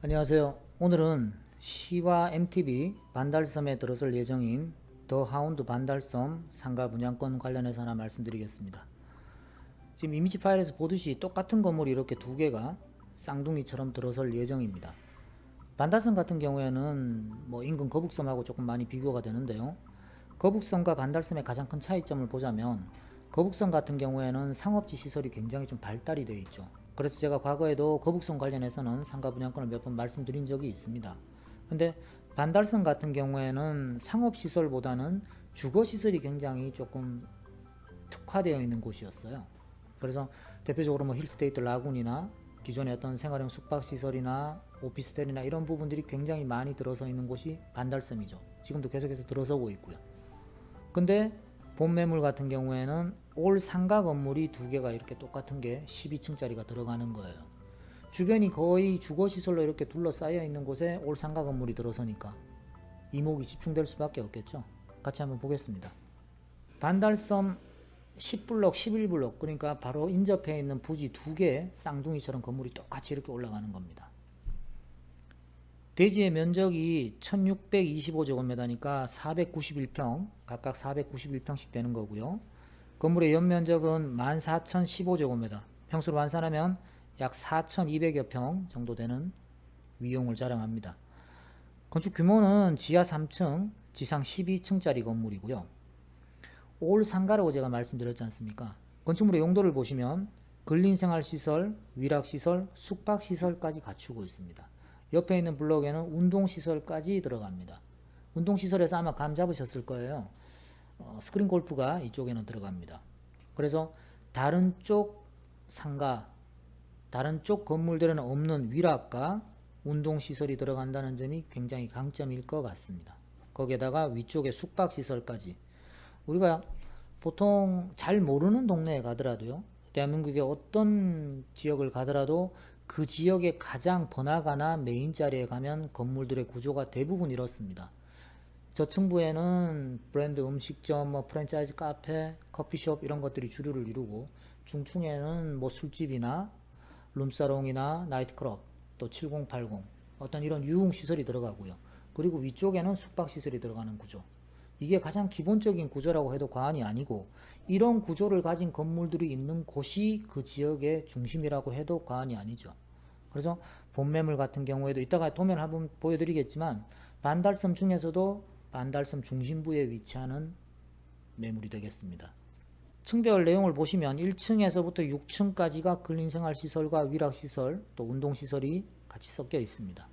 안녕하세요. 오늘은 시와 MTB 반달섬에 들어설 예정인 더 하운드 반달섬 상가 분양권 관련해서 하나 말씀드리겠습니다. 지금 이미지 파일에서 보듯이 똑같은 건물이 이렇게 두 개가 쌍둥이처럼 들어설 예정입니다. 반달섬 같은 경우에는 인근 거북섬하고 조금 많이 비교가 되는데요. 거북섬과 반달섬의 가장 큰 차이점을 보자면 거북섬 같은 경우에는 상업지 시설이 굉장히 좀 발달이 되어 있죠. 그래서 제가 과거에도 거북섬 관련해서는 상가 분양권을 몇 번 말씀드린 적이 있습니다. 근데 반달섬 같은 경우에는 상업시설보다는 주거시설이 굉장히 조금 특화되어 있는 곳이었어요. 그래서 대표적으로 힐스테이트 라군이나 기존의 어떤 생활형 숙박시설이나 오피스텔이나 이런 부분들이 굉장히 많이 들어서 있는 곳이 반달섬이죠. 지금도 계속해서 들어서고 있고요. 근데 본 매물 같은 경우에는 올 상가 건물이 두 개가 이렇게 똑같은 게 12층짜리가 들어가는 거예요. 주변이 거의 주거시설로 이렇게 둘러싸여 있는 곳에 올 상가 건물이 들어서니까 이목이 집중될 수밖에 없겠죠. 같이 한번 보겠습니다. 반달섬 10블럭, 11블럭, 그러니까 바로 인접해 있는 부지 두 개 쌍둥이처럼 건물이 똑같이 이렇게 올라가는 겁니다. 대지의 면적이 1625제곱미터니까 491평, 각각 491평씩 되는 거고요. 건물의 연면적은 14,015제곱미터, 평수로 환산하면 약 4,200여 평 정도 되는 위용을 자랑합니다. 건축 규모는 지하 3층, 지상 12층짜리 건물이고요. 올 상가라고 제가 말씀드렸지 않습니까? 건축물의 용도를 보시면 근린생활시설, 위락시설, 숙박시설까지 갖추고 있습니다. 옆에 있는 블록에는 운동시설까지 들어갑니다. 운동시설에서 아마 감 잡으셨을 거예요. 스크린 골프가 이쪽에는 들어갑니다. 그래서 다른 쪽 상가, 다른 쪽 건물들에는 없는 위락과 운동시설이 들어간다는 점이 굉장히 강점일 것 같습니다. 거기에다가 위쪽에 숙박시설까지. 우리가 보통 잘 모르는 동네에 가더라도요, 대한민국의 어떤 지역을 가더라도 그 지역의 가장 번화가나 메인 자리에 가면 건물들의 구조가 대부분 이렇습니다. 저층부에는 브랜드 음식점, 프랜차이즈 카페, 커피숍 이런 것들이 주류를 이루고, 중층에는 술집이나 룸사롱이나 나이트클럽, 또 7080 어떤 이런 유흥시설이 들어가고요. 그리고 위쪽에는 숙박시설이 들어가는 구조. 이게 가장 기본적인 구조라고 해도 과언이 아니고, 이런 구조를 가진 건물들이 있는 곳이 그 지역의 중심이라고 해도 과언이 아니죠. 그래서 본매물 같은 경우에도 이따가 도면 한번 보여드리겠지만 반달섬 중에서도 반달섬 중심부에 위치하는 매물이 되겠습니다. 층별 내용을 보시면 1층에서부터 6층까지가 근린생활시설과 위락시설, 또 운동시설이 같이 섞여 있습니다.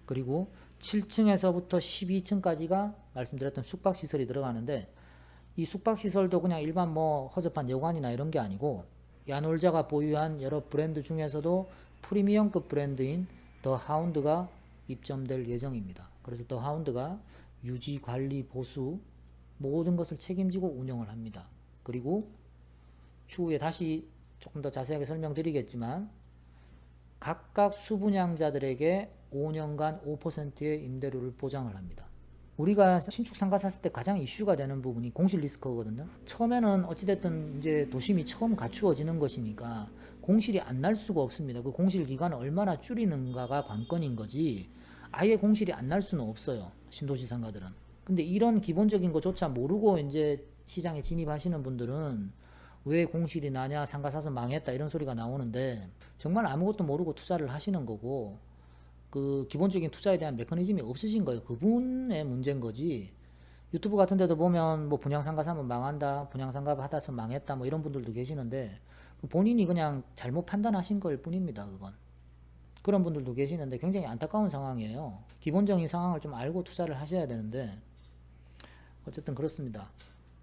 그리고 7층에서부터 12층까지가 말씀드렸던 숙박시설이 들어가는데, 이 숙박시설도 그냥 일반 허접한 여관이나 이런 게 아니고 야놀자가 보유한 여러 브랜드 중에서도 프리미엄급 브랜드인 더 하운드가 입점될 예정입니다. 그래서 더 하운드가 유지, 관리, 보수 모든 것을 책임지고 운영을 합니다. 그리고 추후에 다시 조금 더 자세하게 설명드리겠지만 각각 수분양자들에게 5년간 5%의 임대료를 보장을 합니다. 우리가 신축 상가 샀을 때 가장 이슈가 되는 부분이 공실 리스크거든요. 처음에는 어찌됐든 이제 도심이 처음 갖추어지는 것이니까 공실이 안 날 수가 없습니다. 그 공실 기간을 얼마나 줄이는가가 관건인 거지, 아예 공실이 안 날 수는 없어요, 신도시 상가들은. 근데 이런 기본적인 것조차 모르고 이제 시장에 진입하시는 분들은 왜 공실이 나냐, 상가 사서 망했다 이런 소리가 나오는데, 정말 아무것도 모르고 투자를 하시는 거고, 그 기본적인 투자에 대한 메커니즘이 없으신 거예요. 그분의 문제인 거지. 유튜브 같은 데도 보면 분양상가 사면 망한다, 분양상가 받아서 망했다 이런 분들도 계시는데, 본인이 그냥 잘못 판단하신 걸 뿐입니다. 그건 그런 분들도 계시는데 굉장히 안타까운 상황이에요. 기본적인 상황을 좀 알고 투자를 하셔야 되는데 어쨌든 그렇습니다.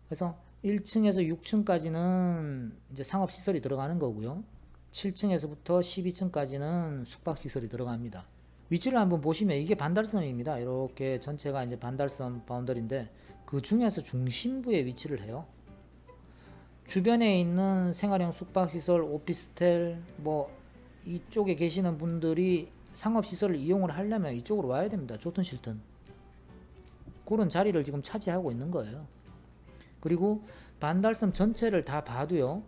그래서 1층에서 6층까지는 이제 상업시설이 들어가는 거고요. 7층에서부터 12층까지는 숙박시설이 들어갑니다. 위치를 한번 보시면 이게 반달섬입니다. 이렇게 전체가 이제 반달섬 바운더리인데 그 중에서 중심부에 위치를 해요. 주변에 있는 생활형 숙박시설, 오피스텔 이쪽에 계시는 분들이 상업시설을 이용을 하려면 이쪽으로 와야 됩니다. 좋든 싫든. 그런 자리를 지금 차지하고 있는 거예요. 그리고 반달섬 전체를 다 봐도요,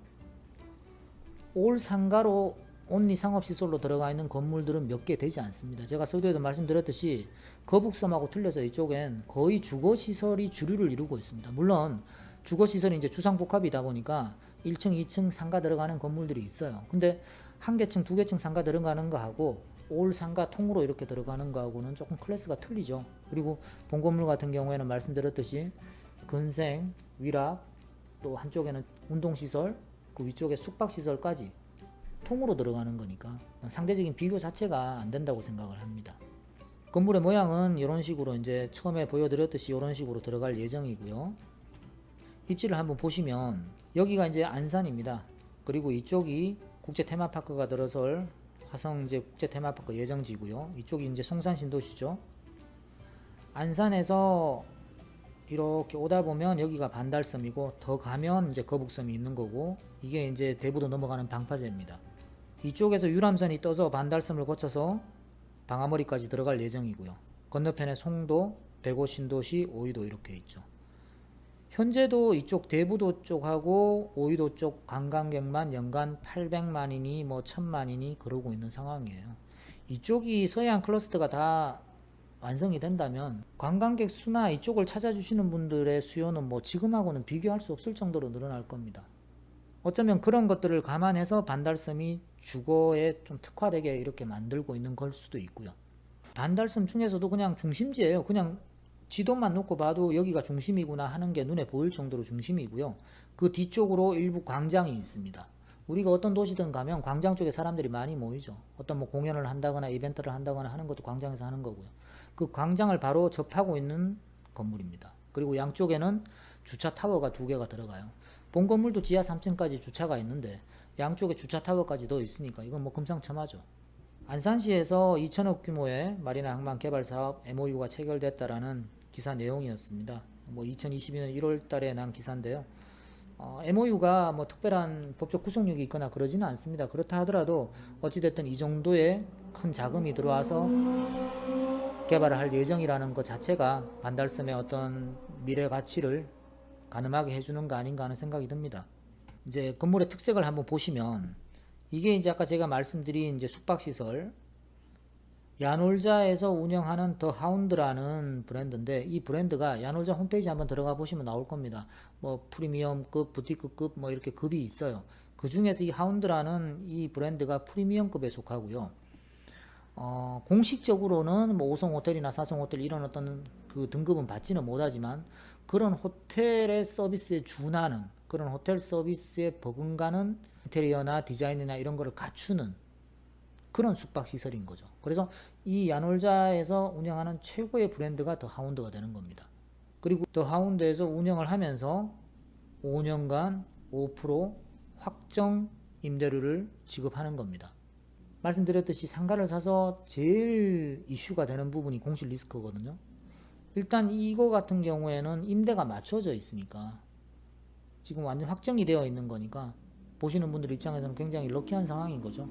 올 상가로 온리 상업시설로 들어가 있는 건물들은 몇 개 되지 않습니다. 제가 서두에도 말씀드렸듯이 거북섬하고 틀려서 이쪽엔 거의 주거시설이 주류를 이루고 있습니다. 물론 주거시설이 이제 주상복합이다 보니까 1층, 2층 상가 들어가는 건물들이 있어요. 근데 한 개층, 두 개층 상가 들어가는 거하고 올 상가 통으로 이렇게 들어가는 거하고는 조금 클래스가 틀리죠. 그리고 본 건물 같은 경우에는 말씀드렸듯이 근생, 위락, 또 한쪽에는 운동시설, 그 위쪽에 숙박시설까지 통으로 들어가는 거니까 상대적인 비교 자체가 안 된다고 생각을 합니다. 건물의 모양은 이런 식으로 이제 처음에 보여드렸듯이 이런 식으로 들어갈 예정이고요. 입지를 한번 보시면 여기가 이제 안산입니다. 그리고 이쪽이 국제 테마파크가 들어설 화성제 국제 테마파크 예정지고요. 이쪽이 이제 송산신도시죠. 안산에서 이렇게 오다 보면 여기가 반달섬이고 더 가면 이제 거북섬이 있는 거고 이게 이제 대부도 넘어가는 방파제입니다. 이쪽에서 유람선이 떠서 반달섬을 거쳐서 방아머리까지 들어갈 예정이고요. 건너편에 송도, 대구 신도시, 오이도 이렇게 있죠. 현재도 이쪽 대부도 쪽하고 오이도 쪽 관광객만 연간 800만이니 뭐 1000만이니 그러고 있는 상황이에요. 이쪽이 서해안 클러스터가 다 완성이 된다면 관광객 수나 이쪽을 찾아주시는 분들의 수요는 뭐 지금하고는 비교할 수 없을 정도로 늘어날 겁니다. 어쩌면 그런 것들을 감안해서 반달섬이 주거에 좀 특화되게 이렇게 만들고 있는 걸 수도 있고요. 반달섬 중에서도 그냥 중심지예요. 그냥 지도만 놓고 봐도 여기가 중심이구나 하는 게 눈에 보일 정도로 중심이고요. 그 뒤쪽으로 일부 광장이 있습니다. 우리가 어떤 도시든 가면 광장 쪽에 사람들이 많이 모이죠. 어떤 뭐 공연을 한다거나 이벤트를 한다거나 하는 것도 광장에서 하는 거고요. 그 광장을 바로 접하고 있는 건물입니다. 그리고 양쪽에는 주차 타워가 2개가 들어가요. 본 건물도 지하 3층까지 주차가 있는데 양쪽에 주차 타워까지 더 있으니까 이건 뭐 금상첨화죠. 안산시에서 2천억 규모의 마리나 항만 개발 사업 MOU가 체결됐다라는 기사 내용이었습니다. 뭐 2022년 1월 달에 난 기사인데요. MOU가 뭐 특별한 법적 구속력이 있거나 그러지는 않습니다. 그렇다 하더라도 어찌됐든 이 정도의 큰 자금이 들어와서 개발을 할 예정이라는 것 자체가 반달섬의 어떤 미래 가치를 가늠하게 해주는 거 아닌가 하는 생각이 듭니다. 이제 건물의 특색을 한번 보시면 이게 이제 아까 제가 말씀드린 이제 숙박시설 야놀자에서 운영하는 더 하운드라는 브랜드인데 이 브랜드가 야놀자 홈페이지 한번 들어가 보시면 나올 겁니다. 뭐 프리미엄급, 부티크급 뭐 이렇게 급이 있어요. 그 중에서 이 하운드라는 이 브랜드가 프리미엄급에 속하고요. 공식적으로는 뭐 5성 호텔이나 4성 호텔 이런 어떤 그 등급은 받지는 못하지만 그런 호텔의 서비스에 준하는 그런 호텔 서비스에 버금가는 인테리어나 디자인이나 이런 거를 갖추는 그런 숙박시설인 거죠. 그래서 이 야놀자에서 운영하는 최고의 브랜드가 더 하운드가 되는 겁니다. 그리고 더 하운드에서 운영을 하면서 5년간 5% 확정 임대료를 지급하는 겁니다. 말씀드렸듯이 상가를 사서 제일 이슈가 되는 부분이 공실 리스크거든요. 일단 이거 같은 경우에는 임대가 맞춰져 있으니까 지금 완전 확정이 되어 있는 거니까 보시는 분들 입장에서는 굉장히 럭키한 상황인 거죠.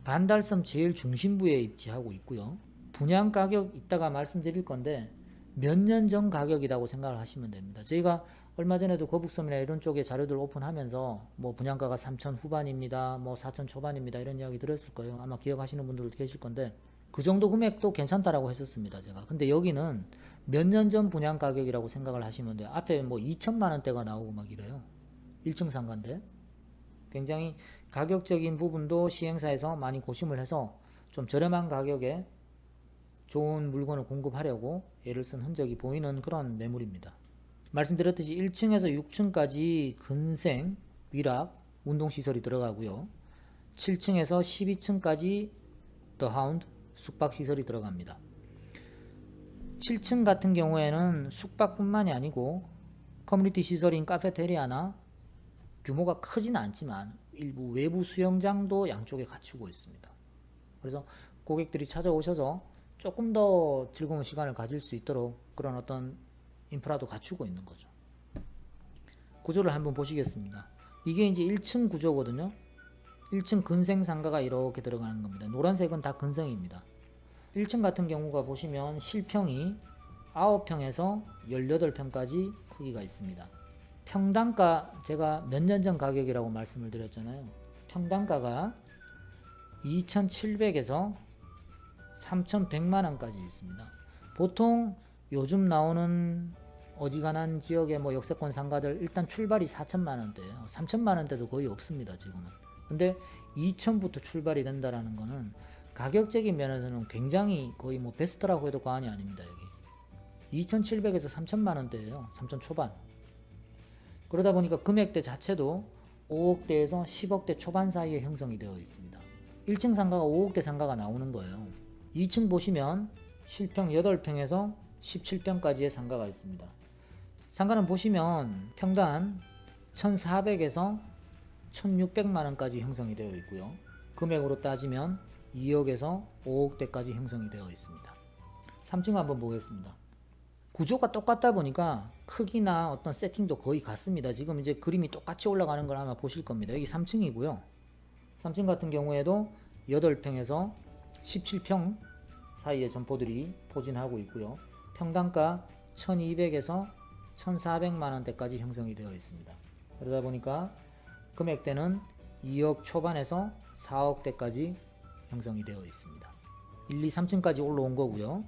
반달섬 제일 중심부에 입지하고 있고요. 분양 가격 이따가 말씀드릴 건데 몇 년 전 가격이라고 생각을 하시면 됩니다. 저희가 얼마 전에도 거북섬이나 이런 쪽에 자료들 오픈하면서 뭐 분양가가 3천 후반입니다. 뭐 4천 초반입니다. 이런 이야기 들었을 거예요. 아마 기억하시는 분들도 계실 건데 그 정도 금액도 괜찮다라고 했었습니다. 제가. 근데 여기는 몇 년 전 분양 가격이라고 생각을 하시면 돼요. 앞에 뭐 2천만 원대가 나오고 막 이래요. 1층 상가인데. 굉장히 가격적인 부분도 시행사에서 많이 고심을 해서 좀 저렴한 가격에 좋은 물건을 공급하려고 애를 쓴 흔적이 보이는 그런 매물입니다. 말씀드렸듯이 1층에서 6층까지 근생, 위락, 운동시설이 들어가고요. 7층에서 12층까지 더 하운드, 숙박시설이 들어갑니다. 7층 같은 경우에는 숙박뿐만이 아니고 커뮤니티 시설인 카페테리아나 규모가 크지는 않지만 일부 외부 수영장도 양쪽에 갖추고 있습니다. 그래서 고객들이 찾아오셔서 조금 더 즐거운 시간을 가질 수 있도록 그런 어떤 인프라도 갖추고 있는 거죠. 구조를 한번 보시겠습니다. 이게 이제 1층 구조거든요. 1층 근생 상가가 이렇게 들어가는 겁니다. 노란색은 다 근생입니다. 1층 같은 경우가 보시면 실평이 9평에서 18평까지 크기가 있습니다. 평당가 제가 몇 년 전 가격이라고 말씀을 드렸잖아요. 평당가가 2,700에서 3,100만원까지 있습니다. 보통 요즘 나오는 어지간한 지역의 뭐 역세권 상가들 일단 출발이 4천만원대예요. 3천만원대도 거의 없습니다 지금은. 근데 2천부터 출발이 된다라는 거는 가격적인 면에서는 굉장히 거의 뭐 베스트라고 해도 과언이 아닙니다. 여기 2,700에서 3천만원대예요. 3천 초반. 그러다 보니까 금액대 자체도 5억대에서 10억대 초반 사이에 형성이 되어 있습니다. 1층 상가가 5억대 상가가 나오는 거예요. 2층 보시면 실평 8평에서 17평까지의 상가가 있습니다. 상가는 보시면 평단 1,400에서 1,600만원까지 형성이 되어 있고요. 금액으로 따지면 2억에서 5억대까지 형성이 되어 있습니다. 3층 한번 보겠습니다. 구조가 똑같다 보니까 크기나 어떤 세팅도 거의 같습니다. 지금 이제 그림이 똑같이 올라가는 걸 아마 보실 겁니다. 여기 3층이고요. 3층 같은 경우에도 8평에서 17평 사이의 점포들이 포진하고 있고요. 평당가 1200에서 1400만원대까지 형성이 되어 있습니다. 그러다 보니까 금액대는 2억 초반에서 4억대까지 형성이 되어 있습니다. 1, 2, 3층까지 올라온 거고요.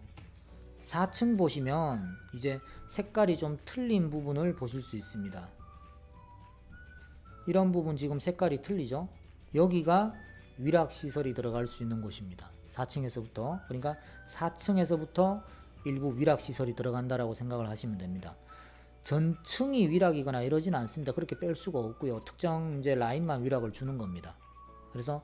4층 보시면 이제 색깔이 좀 틀린 부분을 보실 수 있습니다. 이런 부분 지금 색깔이 틀리죠? 여기가 위락시설이 들어갈 수 있는 곳입니다. 4층에서부터. 그러니까 4층에서부터 일부 위락시설이 들어간다라고 생각을 하시면 됩니다. 전층이 위락이거나 이러지는 않습니다. 그렇게 뺄 수가 없고요. 특정 이제 라인만 위락을 주는 겁니다. 그래서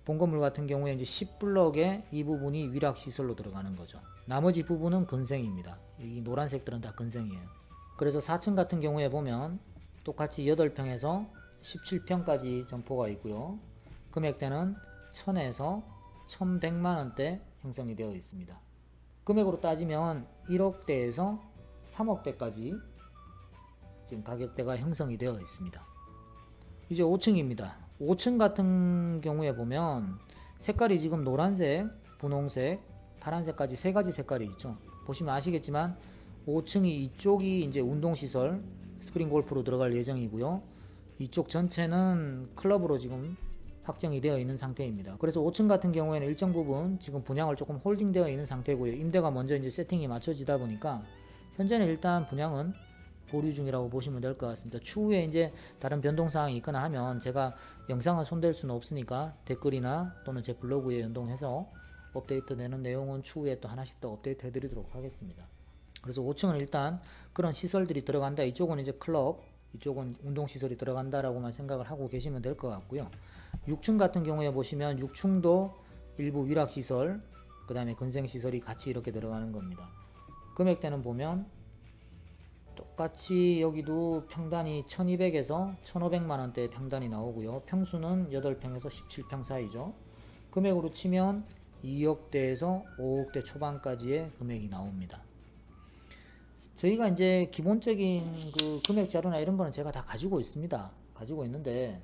본 건물 같은 경우에 이제 10블럭에 이 부분이 위락시설로 들어가는 거죠. 나머지 부분은 근생입니다. 이 노란색들은 다 근생이에요. 그래서 4층 같은 경우에 보면 똑같이 8평에서 17평까지 점포가 있고요. 금액대는 1000에서 1100만원대 형성이 되어 있습니다. 금액으로 따지면 1억대에서 3억대까지 지금 가격대가 형성이 되어 있습니다. 이제 5층입니다. 5층 같은 경우에 보면 색깔이 지금 노란색, 분홍색, 파란색까지 세 가지 색깔이 있죠. 보시면 아시겠지만 5층이 이쪽이 이제 운동시설 스크린 골프로 들어갈 예정이고요. 이쪽 전체는 클럽으로 지금 확정이 되어 있는 상태입니다. 그래서 5층 같은 경우에는 일정 부분 지금 분양을 조금 홀딩되어 있는 상태고요. 임대가 먼저 이제 세팅이 맞춰지다 보니까 현재는 일단 분양은 보류 중이라고 보시면 될 것 같습니다. 추후에 이제 다른 변동사항이 있거나 하면 제가 영상을 손댈 수는 없으니까 댓글이나 또는 제 블로그에 연동해서 업데이트 되는 내용은 추후에 또 하나씩 더 업데이트 해드리도록 하겠습니다. 그래서 5층은 일단 그런 시설들이 들어간다. 이쪽은 이제 클럽, 이쪽은 운동시설이 들어간다라고만 생각을 하고 계시면 될 것 같고요. 6층 같은 경우에 보시면 6층도 일부 위락시설, 그 다음에 근생시설이 같이 이렇게 들어가는 겁니다. 금액대는 보면 똑같이 여기도 평단이 1200에서 1500만원대 평단이 나오고요. 평수는 8평에서 17평 사이죠. 금액으로 치면 2억대에서 5억대 초반까지의 금액이 나옵니다. 저희가 이제 기본적인 그 금액 자료나 이런 거는 제가 다 가지고 있습니다. 가지고 있는데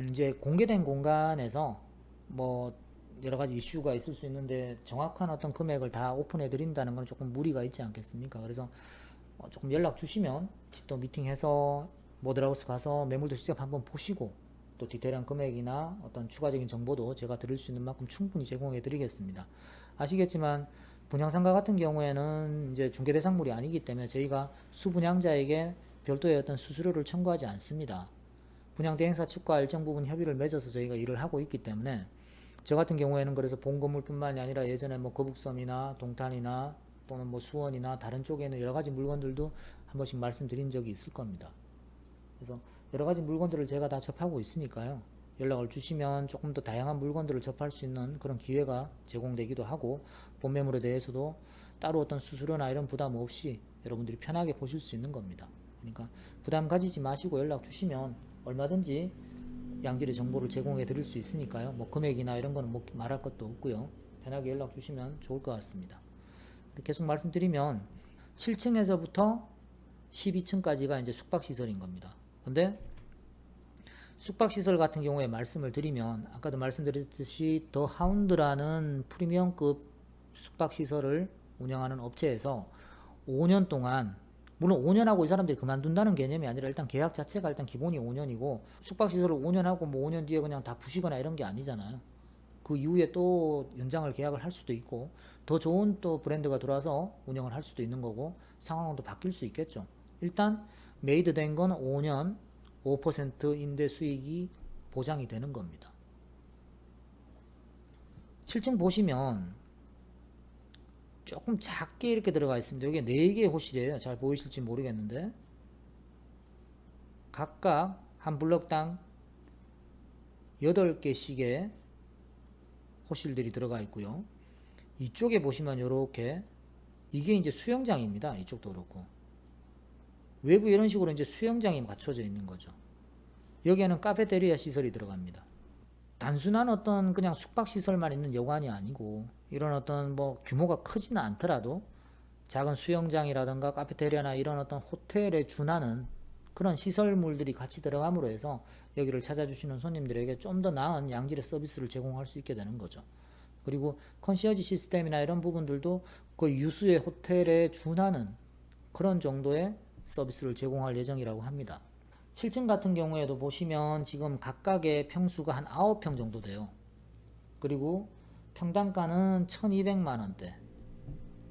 이제 공개된 공간에서 뭐 여러 가지 이슈가 있을 수 있는데 정확한 어떤 금액을 다 오픈해 드린다는 건 조금 무리가 있지 않겠습니까? 그래서 조금 연락 주시면 또 미팅해서 모델하우스 가서 매물도 직접 한번 보시고 또 디테일한 금액이나 어떤 추가적인 정보도 제가 드릴 수 있는 만큼 충분히 제공해 드리겠습니다. 아시겠지만 분양상가 같은 경우에는 이제 중개대상물이 아니기 때문에 저희가 수분양자에게 별도의 어떤 수수료를 청구하지 않습니다. 분양대행사 측과 일정 부분 협의를 맺어서 저희가 일을 하고 있기 때문에 저 같은 경우에는 그래서 본 건물뿐만이 아니라 예전에 뭐 거북섬이나 동탄이나 또는 뭐 수원이나 다른 쪽에는 여러 가지 물건들도 한 번씩 말씀드린 적이 있을 겁니다. 그래서 여러 가지 물건들을 제가 다 접하고 있으니까요. 연락을 주시면 조금 더 다양한 물건들을 접할 수 있는 그런 기회가 제공되기도 하고 본 매물에 대해서도 따로 어떤 수수료나 이런 부담 없이 여러분들이 편하게 보실 수 있는 겁니다. 그러니까 부담 가지지 마시고 연락 주시면 얼마든지 양질의 정보를 제공해 드릴 수 있으니까요. 뭐 금액이나 이런 거는 뭐 말할 것도 없고요. 편하게 연락 주시면 좋을 것 같습니다. 계속 말씀드리면 7층에서부터 12층까지가 이제 숙박시설인 겁니다. 근데 숙박시설 같은 경우에 말씀을 드리면 아까도 말씀드렸듯이 더 하운드라는 프리미엄급 숙박시설을 운영하는 업체에서 5년 동안 물론 5년하고 이 사람들이 그만둔다는 개념이 아니라 일단 계약 자체가 일단 기본이 5년이고 숙박시설을 5년 하고 뭐 5년 뒤에 그냥 다 부시거나 이런 게 아니잖아요. 그 이후에 또 연장을 계약을 할 수도 있고 더 좋은 또 브랜드가 들어와서 운영을 할 수도 있는 거고 상황은 또 바뀔 수 있겠죠. 일단 메이드 된 건 5년 5% 임대 수익이 보장이 되는 겁니다. 7층 보시면 조금 작게 이렇게 들어가 있습니다. 여기 4개의 호실이에요. 잘 보이실지 모르겠는데 각각 한 블럭당 8개씩의 호실들이 들어가 있고요. 이쪽에 보시면 이렇게 이게 이제 수영장입니다. 이쪽도 그렇고 외부 이런 식으로 이제 수영장이 갖춰져 있는 거죠. 여기에는 카페테리아 시설이 들어갑니다. 단순한 어떤 그냥 숙박 시설만 있는 여관이 아니고 이런 어떤 뭐 규모가 크지는 않더라도 작은 수영장이라든가 카페테리아나 이런 어떤 호텔에 준하는 그런 시설물들이 같이 들어감으로 해서 여기를 찾아주시는 손님들에게 좀 더 나은 양질의 서비스를 제공할 수 있게 되는 거죠. 그리고 컨시어지 시스템이나 이런 부분들도 그 유수의 호텔에 준하는 그런 정도의 서비스를 제공할 예정이라고 합니다. 7층 같은 경우에도 보시면 지금 각각의 평수가 한 9평 정도 돼요. 그리고 평당가는 1200만원대.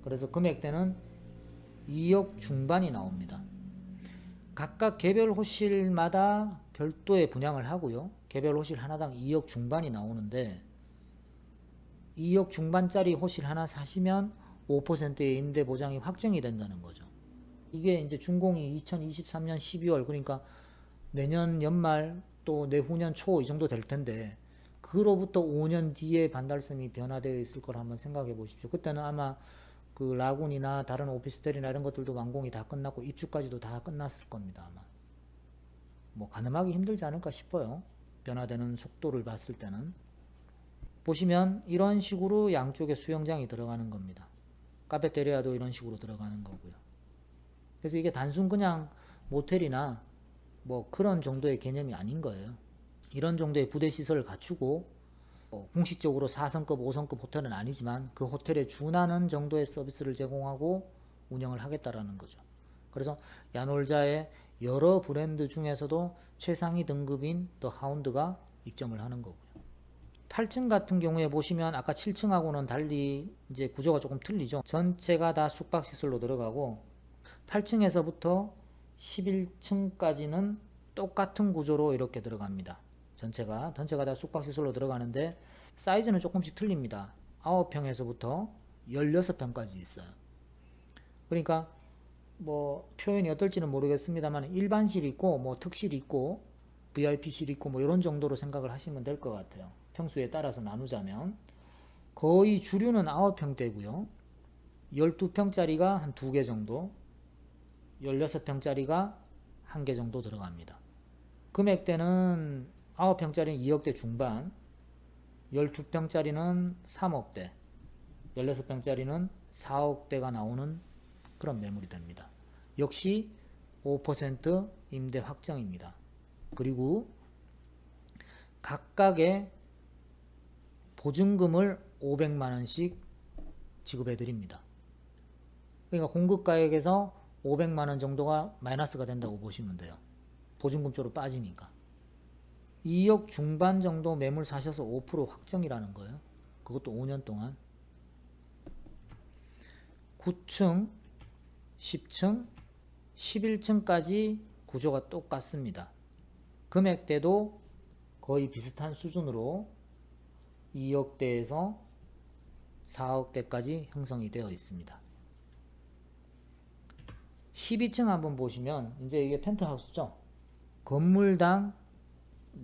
그래서 금액대는 2억 중반이 나옵니다. 각각 개별 호실마다 별도의 분양을 하고요. 개별 호실 하나당 2억 중반이 나오는데 2억 중반짜리 호실 하나 사시면 5%의 임대 보장이 확정이 된다는 거죠. 이게 이제 준공이 2023년 12월 그러니까 내년 연말 또 내후년 초 이 정도 될 텐데 그로부터 5년 뒤에 반달섬이 변화되어 있을 걸 한번 생각해 보십시오. 그때는 아마 그 라군이나 다른 오피스텔이나 이런 것들도 완공이 다 끝났고 입주까지도 다 끝났을 겁니다. 아마 뭐 가늠하기 힘들지 않을까 싶어요. 변화되는 속도를 봤을 때는 보시면 이런 식으로 양쪽에 수영장이 들어가는 겁니다. 카페테리아도 이런 식으로 들어가는 거고요. 그래서 이게 단순 그냥 모텔이나 뭐 그런 정도의 개념이 아닌 거예요. 이런 정도의 부대 시설을 갖추고 공식적으로 4성급, 5성급 호텔은 아니지만 그 호텔에 준하는 정도의 서비스를 제공하고 운영을 하겠다라는 거죠. 그래서 야놀자의 여러 브랜드 중에서도 최상위 등급인 더 하운드가 입점을 하는 거고요. 8층 같은 경우에 보시면 아까 7층하고는 달리 이제 구조가 조금 틀리죠. 전체가 다 숙박시설로 들어가고 8층에서부터 11층까지는 똑같은 구조로 이렇게 들어갑니다. 전체가 다 숙박시설로 들어가는데 사이즈는 조금씩 틀립니다. 9평에서부터 16평까지 있어요. 그러니까 뭐 표현이 어떨지는 모르겠습니다만 일반실 있고 뭐 특실 있고 VIP실 있고 뭐 이런 정도로 생각을 하시면 될 것 같아요. 평수에 따라서 나누자면 거의 주류는 9평대고요. 12평짜리가 한 2개 정도 16평짜리가 1개 정도 들어갑니다. 금액대는 9평짜리는 2억대 중반 12평짜리는 3억대 16평짜리는 4억대가 나오는 그런 매물이 됩니다. 역시 5% 임대 확정입니다. 그리고 각각의 보증금을 500만원씩 지급해 드립니다. 그러니까 공급가액에서 500만원 정도가 마이너스가 된다고 보시면 돼요. 보증금 쪽으로 빠지니까. 2억 중반 정도 매물 사셔서 5% 확정이라는 거예요. 그것도 5년 동안. 9층, 10층, 11층까지 구조가 똑같습니다. 금액대도 거의 비슷한 수준으로 2억대에서 4억대까지 형성이 되어 있습니다. 12층 한번 보시면 이제 이게 펜트하우스죠. 건물당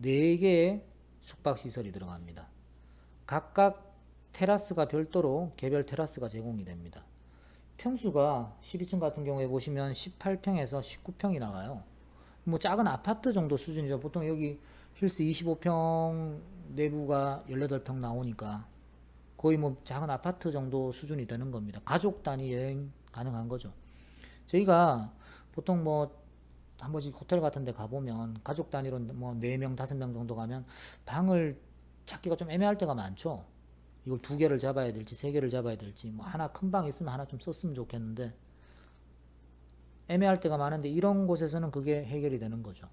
4개의 숙박시설이 들어갑니다. 각각 테라스가 별도로 개별 테라스가 제공이 됩니다. 평수가 12층 같은 경우에 보시면 18평에서 19평이 나가요. 뭐 작은 아파트 정도 수준이죠. 보통 여기 힐스 25평 내부가 18평 나오니까 거의 뭐 작은 아파트 정도 수준이 되는 겁니다. 가족 단위 여행 가능한 거죠. 저희가 보통 뭐 한 번씩 호텔 같은 데 가보면 가족 단위로 뭐 4명, 5명 정도 가면 방을 찾기가 좀 애매할 때가 많죠. 이걸 2개를 잡아야 될지 3개를 잡아야 될지 뭐 하나 큰 방 있으면 하나 좀 썼으면 좋겠는데 애매할 때가 많은데 이런 곳에서는 그게 해결이 되는 거죠.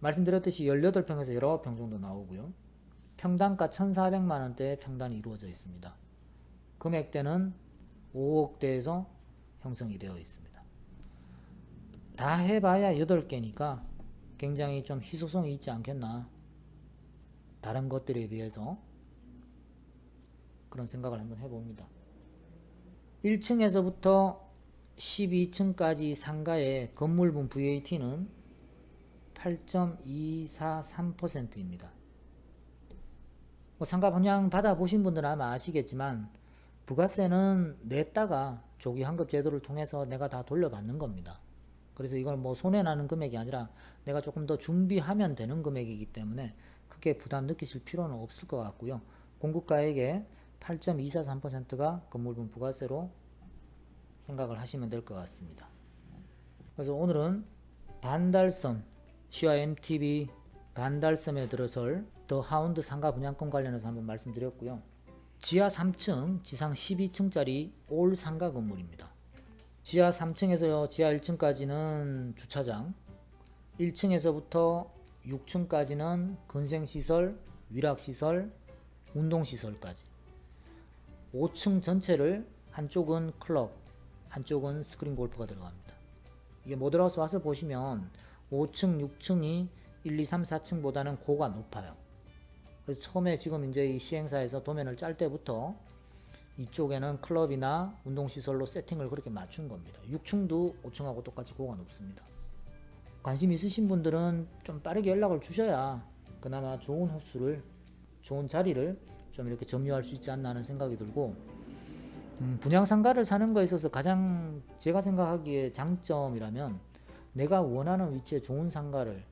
말씀드렸듯이 18평에서 19평 정도 나오고요. 평당가 1,400만 원대의 평단이 이루어져 있습니다. 금액대는 5억대에서 형성이 되어 있습니다. 다 해봐야 8개니까 굉장히 좀 희소성이 있지 않겠나. 다른 것들에 비해서 그런 생각을 한번 해봅니다. 1층에서부터 12층까지 상가의 건물분 VAT는 8.243%입니다. 상가 분양 받아보신 분들은 아마 아시겠지만 부가세는 냈다가 조기 환급 제도를 통해서 내가 다 돌려받는 겁니다. 그래서 이걸 뭐 손해나는 금액이 아니라 내가 조금 더 준비하면 되는 금액이기 때문에 크게 부담 느끼실 필요는 없을 것 같고요. 공급가액의 8.243%가 건물분 부가세로 생각을 하시면 될 것 같습니다. 그래서 오늘은 반달섬, 시와 MTB 반달섬에 들어설 더 하운드 상가 분양권 관련해서 한번 말씀드렸고요. 지하 3층, 지상 12층짜리 올 상가 건물입니다. 지하 3층에서 지하 1층까지는 주차장, 1층에서부터 6층까지는 건생시설, 위락시설, 운동시설까지 5층 전체를 한쪽은 클럽, 한쪽은 스크린 골프가 들어갑니다. 이게 모델하우스 와서 보시면 5층, 6층이 1, 2, 3, 4층보다는 고가 높아요. 그래서 처음에 지금 이제 이 시행사에서 도면을 짤 때부터 이쪽에는 클럽이나 운동시설로 세팅을 그렇게 맞춘 겁니다. 6층도 5층하고 똑같이 고가 높습니다. 관심 있으신 분들은 좀 빠르게 연락을 주셔야 그나마 좋은 호수를, 좋은 자리를 좀 이렇게 점유할 수 있지 않나 하는 생각이 들고, 분양상가를 사는 거에 있어서 가장 제가 생각하기에 장점이라면 내가 원하는 위치에 좋은 상가를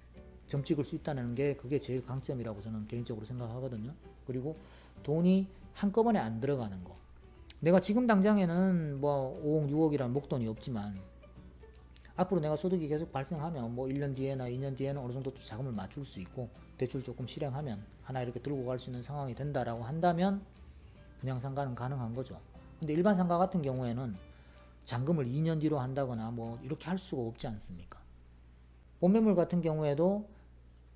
점 찍을 수 있다는 게 그게 제일 강점이라고 저는 개인적으로 생각하거든요. 그리고 돈이 한꺼번에 안 들어가는 거. 내가 지금 당장에는 뭐 5억, 6억이라는 목돈이 없지만 앞으로 내가 소득이 계속 발생하면 뭐 1년 뒤에나 2년 뒤에는 어느 정도 또 자금을 맞출 수 있고 대출 조금 실행하면 하나 이렇게 들고 갈 수 있는 상황이 된다라고 한다면 분양상가는 가능한 거죠. 근데 일반 상가 같은 경우에는 잔금을 2년 뒤로 한다거나 뭐 이렇게 할 수가 없지 않습니까? 본매물 같은 경우에도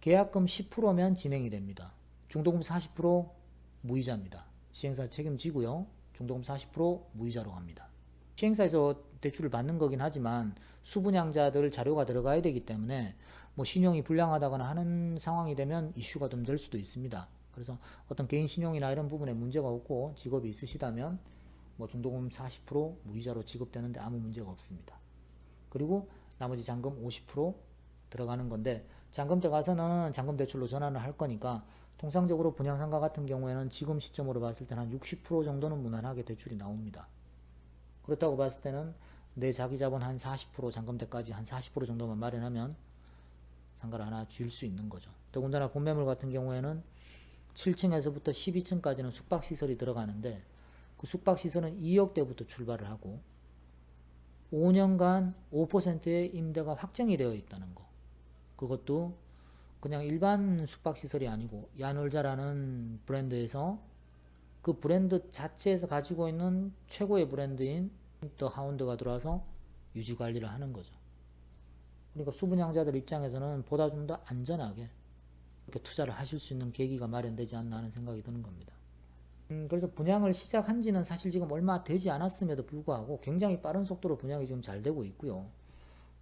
계약금 10%면 진행이 됩니다. 중도금 40% 무이자입니다. 시행사 책임지고요. 중도금 40% 무이자로 갑니다. 시행사에서 대출을 받는 거긴 하지만 수분양자들 자료가 들어가야 되기 때문에 뭐 신용이 불량하다거나 하는 상황이 되면 이슈가 좀 될 수도 있습니다. 그래서 어떤 개인 신용이나 이런 부분에 문제가 없고 직업이 있으시다면 뭐 중도금 40% 무이자로 지급되는데 아무 문제가 없습니다. 그리고 나머지 잔금 50% 들어가는 건데 잔금대 가서는 잔금 대출로 전환을 할 거니까 통상적으로 분양상가 같은 경우에는 지금 시점으로 봤을 때는 한 60% 정도는 무난하게 대출이 나옵니다. 그렇다고 봤을 때는 내 자기 자본 한 40% 잔금대까지 한 40% 정도만 마련하면 상가를 하나 줄 수 있는 거죠. 더군다나 본매물 같은 경우에는 7층에서부터 12층까지는 숙박시설이 들어가는데 그 숙박시설은 2억대부터 출발을 하고 5년간 5%의 임대가 확정이 되어 있다는 거. 그것도 그냥 일반 숙박시설이 아니고 야놀자라는 브랜드에서 그 브랜드 자체에서 가지고 있는 최고의 브랜드인 더 하운드가 들어와서 유지관리를 하는 거죠. 그러니까 수분양자들 입장에서는 보다 좀 더 안전하게 이렇게 투자를 하실 수 있는 계기가 마련되지 않나 하는 생각이 드는 겁니다. 그래서 분양을 시작한 지는 사실 지금 얼마 되지 않았음에도 불구하고 굉장히 빠른 속도로 분양이 지금 잘 되고 있고요.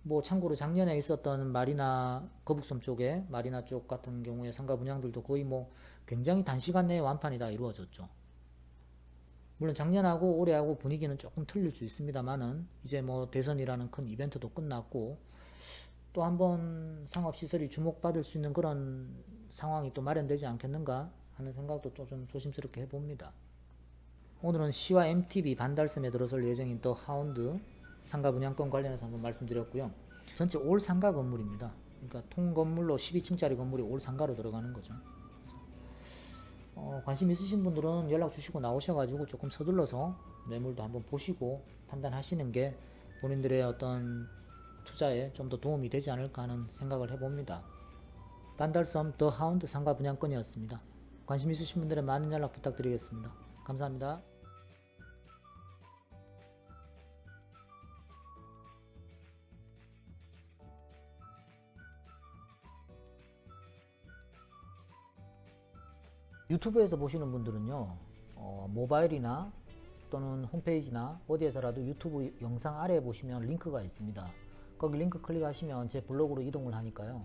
뭐 참고로 작년에 있었던 마리나 거북섬 쪽에 마리나 쪽 같은 경우에 상가 분양들도 거의 뭐 굉장히 단시간 내에 완판이 다 이루어졌죠. 물론 작년하고 올해하고 분위기는 조금 틀릴 수 있습니다만은 이제 뭐 대선이라는 큰 이벤트도 끝났고 또 한번 상업시설이 주목받을 수 있는 그런 상황이 또 마련되지 않겠는가 하는 생각도 또 좀 조심스럽게 해봅니다. 오늘은 시와 MTB 반달섬에 들어설 예정인 더 하운드 상가 분양권 관련해서 한번 말씀드렸고요. 전체 올 상가 건물입니다. 그러니까 통 건물로 12층짜리 건물이 올 상가로 들어가는 거죠. 관심 있으신 분들은 연락 주시고 나오셔가지고 조금 서둘러서 매물도 한번 보시고 판단하시는 게 본인들의 어떤 투자에 좀 더 도움이 되지 않을까 하는 생각을 해봅니다. 반달섬 더 하운드 상가 분양권이었습니다. 관심 있으신 분들은 많은 연락 부탁드리겠습니다. 감사합니다. 유튜브에서 보시는 분들은요, 모바일이나 또는 홈페이지나 어디에서라도 유튜브 영상 아래에 보시면 링크가 있습니다. 거기 링크 클릭하시면 제 블로그로 이동을 하니까요.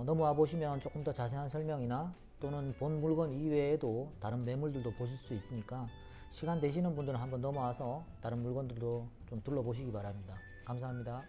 넘어와 보시면 조금 더 자세한 설명이나 또는 본 물건 이외에도 다른 매물들도 보실 수 있으니까 시간 되시는 분들은 한번 넘어와서 다른 물건들도 좀 둘러보시기 바랍니다. 감사합니다.